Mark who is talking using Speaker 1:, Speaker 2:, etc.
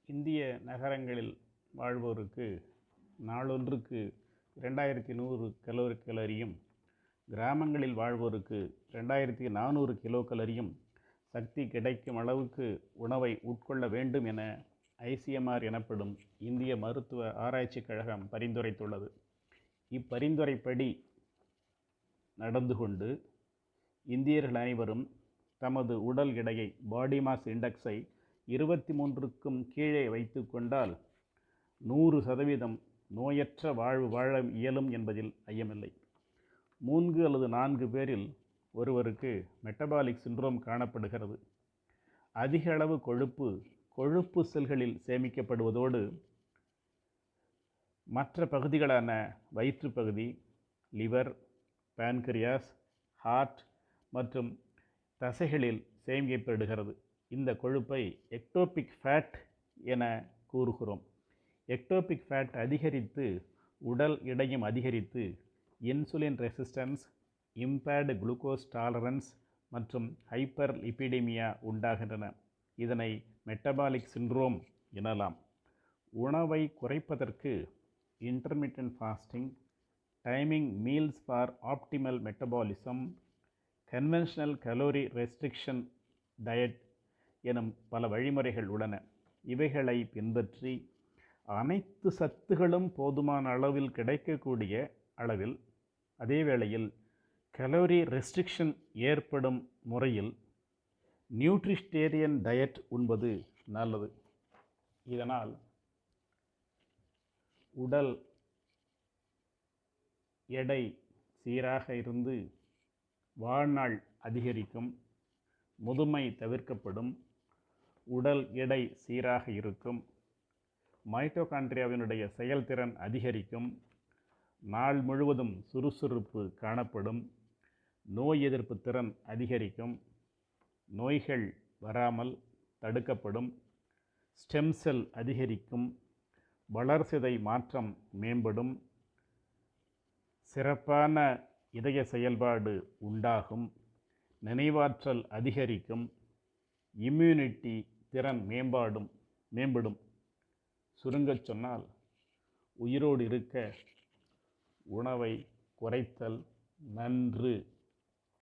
Speaker 1: இந்திய நகரங்களில் வாழ்வோருக்கு நாளொன்றுக்கு 2100 கலோரியும், கிராமங்களில் வாழ்வோருக்கு 2400 கிலோகலரியும் சக்தி கிடைக்கும் அளவுக்கு உணவை உட்கொள்ள வேண்டும் என ஐசிஎம்ஆர் எனப்படும் இந்திய மருத்துவ ஆராய்ச்சிக் கழகம் பரிந்துரைத்துள்ளது. இப்பரிந்துரைப்படி நடந்து கொண்டு இந்தியர்கள் அனைவரும் தமது உடல் எடையை, பாடி மாஸ் இண்டெக்ஸை 23க்கும் கீழே வைத்து கொண்டால் 100% நோயற்ற வாழ்வு வாழ இயலும் என்பதில் ஐயமில்லை. 3 அல்லது 4 பேரில் ஒருவருக்கு மெட்டபாலிக் சிண்ட்ரோம் காணப்படுகிறது. அதிக அளவு கொழுப்பு செல்களில் சேமிக்கப்படுவதோடு மற்ற பகுதிகளான வயிற்றுப்பகுதி, லிவர், பான்கிரியாஸ், ஹார்ட் மற்றும் தசைகளில் சேமிக்கப்படுகிறது. இந்த கொழுப்பை எக்டோபிக் ஃபேட் என கூறுகிறோம். எக்டோபிக் ஃபேட் அதிகரித்து உடல் எடையும் அதிகரித்து insulin resistance, impaired glucose tolerance மற்றும் ஹைப்பர் லிபிடீமியா உண்டாகின்றன. இதனை மெட்டபாலிக் சிண்ட்ரோம் எனலாம். உணவை குறைப்பதற்கு intermittent fasting, timing meals for optimal metabolism, conventional calorie restriction diet எனும் பல வழிமுறைகள் உள்ளன. இவைகளை பின்பற்றி அனைத்து சத்துகளும் போதுமான அளவில் கிடைக்கக்கூடிய அளவில், அதே வேளையில் கலோரி ரெஸ்ட்ரிக்ஷன் ஏற்படும் முறையில் நியூட்ரிஸ்டேரியன் டயட் உண்பது நல்லது. இதனால் உடல் எடை சீராக இருந்து வாழ்நாள் அதிகரிக்கும், முதுமை தவிர்க்கப்படும், உடல் எடை சீராக இருக்கும், மைட்டோகாண்ட்ரியாவினுடைய செயல்திறன் அதிகரிக்கும், நாள் முழுவதும் சுறுசுறுப்பு காணப்படும், நோய் எதிர்ப்பு திறன் அதிகரிக்கும், நோய்கள் வராமல் தடுக்கப்படும், ஸ்டெம் செல் அதிகரிக்கும், வளர்சிதை மாற்றம் மேம்படும், சிறப்பான இதய செயல்பாடு உண்டாகும், நினைவாற்றல் அதிகரிக்கும், இம்யூனிட்டி திறன் மேம்படும். சுருங்கச் சொன்னால், உயிரோடு இருக்க உணவை குறைத்தல் நன்று.